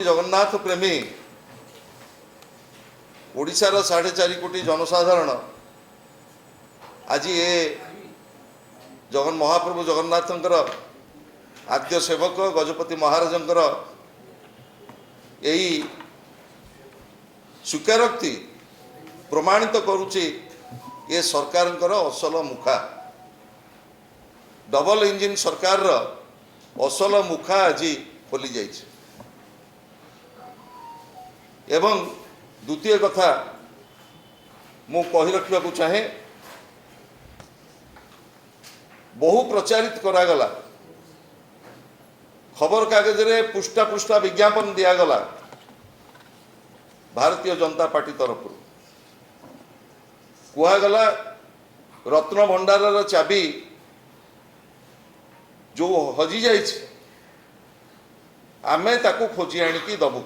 जगन्नाथ प्रेमी ओडिशार 4.5 कोटी जनसाधारण आज ये जगन महाप्रभु जगन्नाथंकर आद्य सेवक गजपति महाराजंकर यही स्वीकारोक्ति प्रमाणित करुच्ची ये सरकार असल मुखा डबल इंजिन सरकार असल मुखा आज खोली जाइए। एवं द्वितीय कथा मु कही रखा चाहे बहु प्रचारित करागला खबर कागज रे पृष्ठा पृष्ठा विज्ञापन दिगला भारतीय जनता पार्टी तरफ कहगला रत्न भंडार चाबी जो हजि जाइए आमे ताकू खोजी आनिकी दबू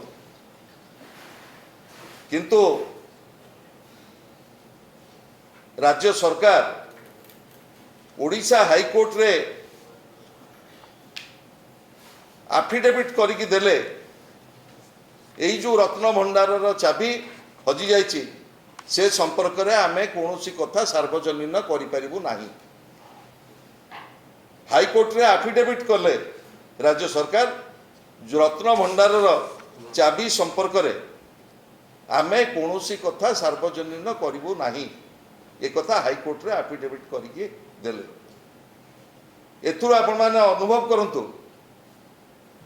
किंतु राज्य सरकार ओडिशा हाईकोर्ट रे आफिडेविट करके देले यही जो रत्न भंडार चाबी हजि जाइए से संपर्क रे आमे कौनसी कथा सार्वजनीन करिपारिबु नाही। हाईकोर्ट रे आफिडेविट कले राज्य सरकार जो रत्न भंडार चाबी संपर्क रे आमे कौनसी कथा सार्वजनीन करिबु नाही एक कथा हाईकोर्ट रे आफिडेविट करके देले। एथुर आपण माने अनुभव करंतु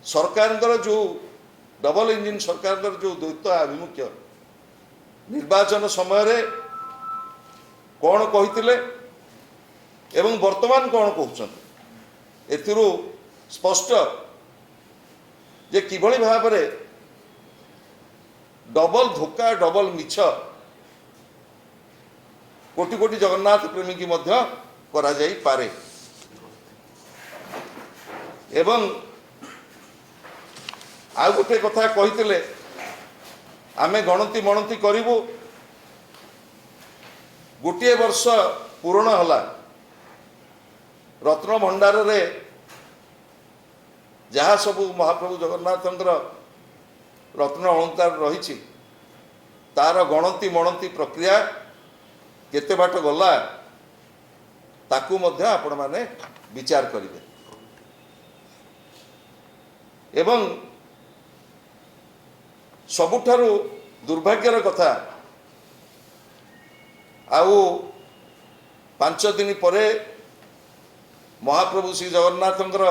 सरकार जो डबल इंजिन सरकार जो द्वैत आभिमुख्य निर्वाचन समय रे कौन कहितिले एवं वर्तमान कौन कहउछन एथिरु स्पष्ट जे किभଳି भाबरे डबल धोखा डबल मिछ कोटि कोटि जगन्नाथ प्रेमी की मध्य करा जाई पारे। एवं आ गोटे कथा कहितिले आमे गणति मणति करिवु गोटे वर्ष पूर्ण हला रत्न भंडार रे जहाँ सबू महाप्रभु जगन्नाथंकर रत्न अलंकार रही तार गणति मणति प्रक्रिया केते बाट गला ताकू मध्य आपण माने विचार करिवे। एवं सबुठारु दुर्भाग्यर कथा आउ 5 दिन परे महाप्रभु श्री जगन्नाथंकर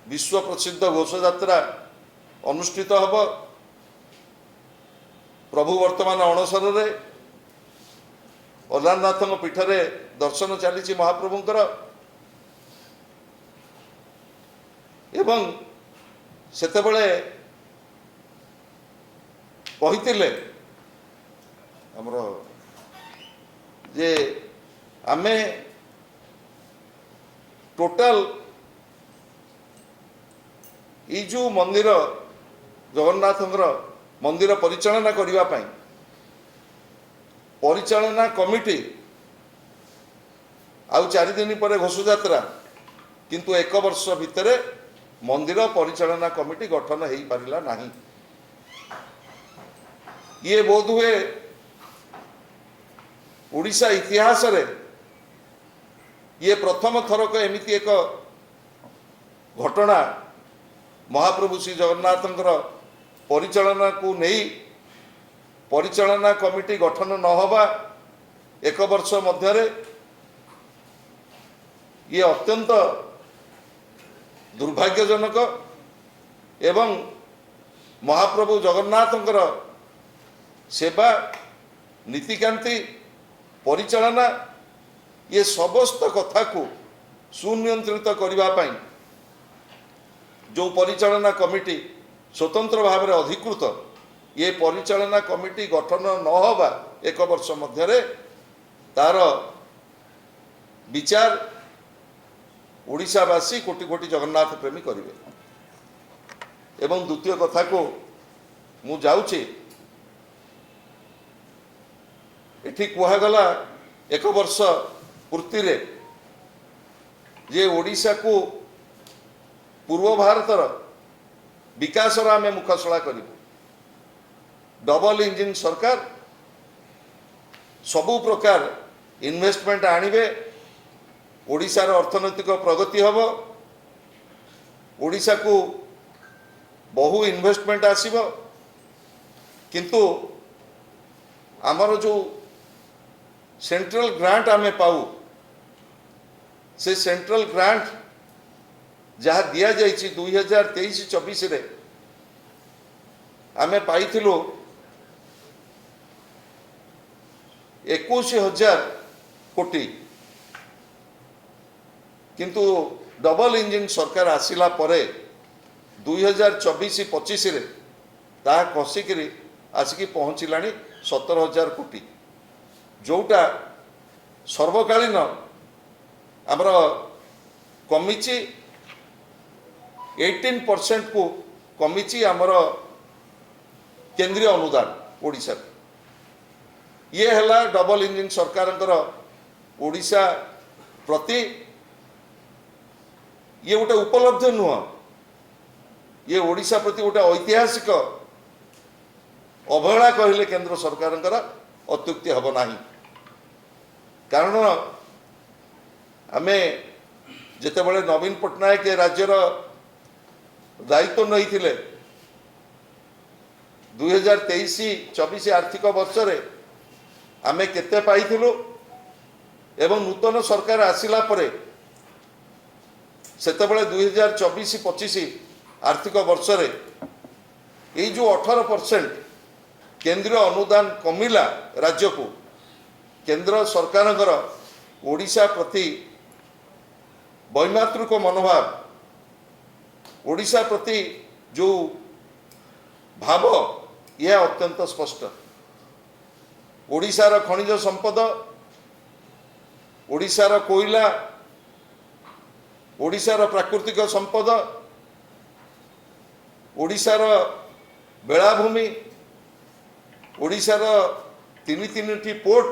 विश्व प्रसिद्ध घोषयात्रा अनुष्ठित हब। प्रभु वर्तमान अणसर रे अलारनाथ पीठ रे दर्शन चली महाप्रभुंकर एवं सेतेबेले कहितिले हमर जे आमे टोटल ई जो मंदिर जगन्नाथंकर मंदिर परिचालना करिवा पई परिचालना कमिटी आउ 4 दिन पर घोषयात्रा किंतु 1 वर्ष भितर मंदिर परिचालना कमिटी गठन हो पारिला नहीं। ये बोध हुए ओडिशा इतिहास रे ये प्रथम थरक एमिति एक घटना महाप्रभु श्री जगन्नाथंकर परिचालना को नहीं परिचालना कमिटी गठन न होबा 1 वर्ष मध्य ये अत्यंत दुर्भाग्यजनक एवं महाप्रभु जगन्नाथंकर सेवा नीतिकांति परिचालना ये समस्त कथा को सुनियंत्रित करने पाई जो परिचालना कमिटी स्वतंत्र भाव में अधिकृत ये परिचालना कमिटी गठन न होबा 1 वर्ष मध्य तार विचार ओडिशावासी कोटि कोटि जगन्नाथ प्रेमी करिवे। एवं द्वितीय कथा को मु जाउछि एठी कहगला 1 वर्ष पूर्ति रे जे ओडिशा को पूर्व भारतर विकासर आम मुखसला करूँ डबल इंजिन सरकार सबु प्रकार इन्वेस्टमेंट आणवे ओडिशार अर्थनैतिक प्रगति हम ओडिशा को बहु इन्वेस्टमेंट आसीबो किंतु आमर जो सेंट्रल ग्रांट आमे पाऊ से सेंट्रल ग्रांट जहाँ दि जाइए 2023-24 रे आमे पाइथिलु 21,000 कोटी किंतु डबल इंजिन सरकार आसिला परे 2024-25 रे ता कसिकी आसिकी पहुँचलानी 17,000 कोटी जोटा सर्वकालीन आमर कमिची 18% को कमिची आमर केंद्रीय अनुदान ओडिशा ये हैला डबल इंजिन सरकार ओडिशा प्रति ये गोटे उपलब्ध नुह ये ओडिशा प्रति गोटे ऐतिहासिक अवहेला कहले केंद्र सरकार अत्युक्ति हब नाही कारण आमे जेतेबेले नवीन पट्टनायक राज्यर दायित्व नहीं थिले 2023-24 आर्थिक वर्ष रे आमे केते पाइथिलु एवं नूतन सरकार आसिला परे सेतेबेले 2024-25 आर्थिक वर्ष रे ये जो 18% केंद्रीय अनुदान कमिला राज्य को केंद्र सरकार ओडिशा प्रति वैमातृक मनोभाव ओडिशा प्रति जो भाव यह अत्यंत स्पष्ट ओडिशार खनिज संपद ओडिशार कोयला ओडिशार प्राकृतिक संपद ओडिशार बेलाभूमि ओडिशार तीन पोर्ट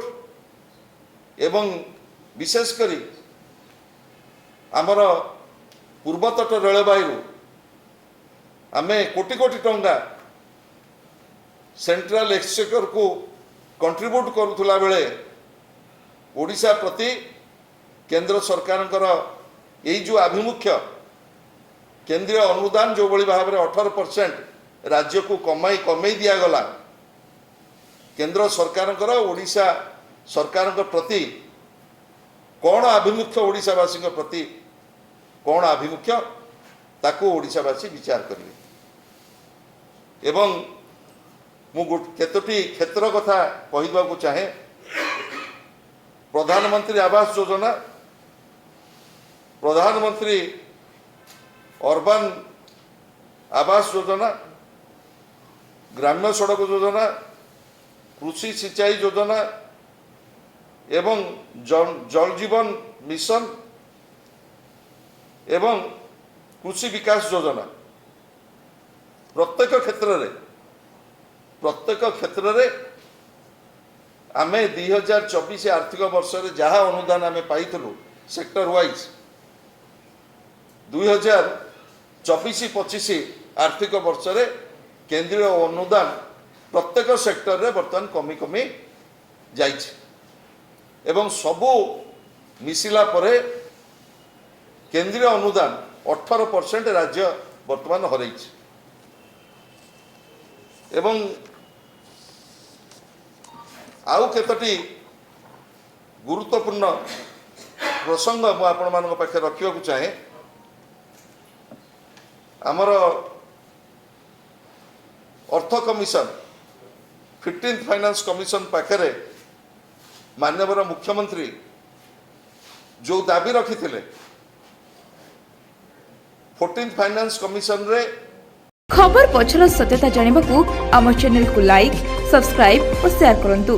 एवं विशेषकर आमर पूर्वतट रेलवाई आमे कोटी कोटी टंका सेंट्रल एक्सचेकर को कंट्रीब्यूट करुला बेले ओडिशा प्रति केंद्र सरकार यही जो आभिमुख्य केंद्रीय अनुदान जो बड़ी भाव में 18% राज्य को कमई दिगला केंद्र सरकार ओडिशा सरकार प्रति कौन आभिमुख्य ओडिशावासी प्रति कौन आभिमुख्य ताको ओडिशावासी विचार करेंगे एवं मु केतोटी क्षेत्र कथा कहवा को चाहे प्रधानमंत्री आवास योजना प्रधानमंत्री अर्बन आवास योजना ग्राम्य सड़क योजना कृषि सिंचाई योजना एवं जल जीवन मिशन एवं कृषि विकास योजना प्रत्येक क्षेत्र रे आमे 2024 आर्थिक वर्ष रे जहाँ अनुदान आमे पाइथलु सेक्टर वाइज 2024-25 आर्थिक वर्ष रे केंद्रीय अनुदान प्रत्येक सेक्टर रे बर्तमान कमी कमी जाइछि एवं सबू मिसिला परे केंद्रीय अनुदान 18% राज्य बर्तमान हरैछि एवं आउ केतोटी गुरुत्वपूर्ण प्रसंग मु आपण मानक पाखे रखिବାକୁ चाहे आमर अर्थ कमिशन 15th फाइनेंस कमिशन पाखे माननीय मुख्यमंत्री जो दाबी रखी 14th फाइनेंस कमिशन रे खबर पछर सत्यता जानिबाकू आम चैनल को लाइक सब्सक्राइब और शेयर करंतु।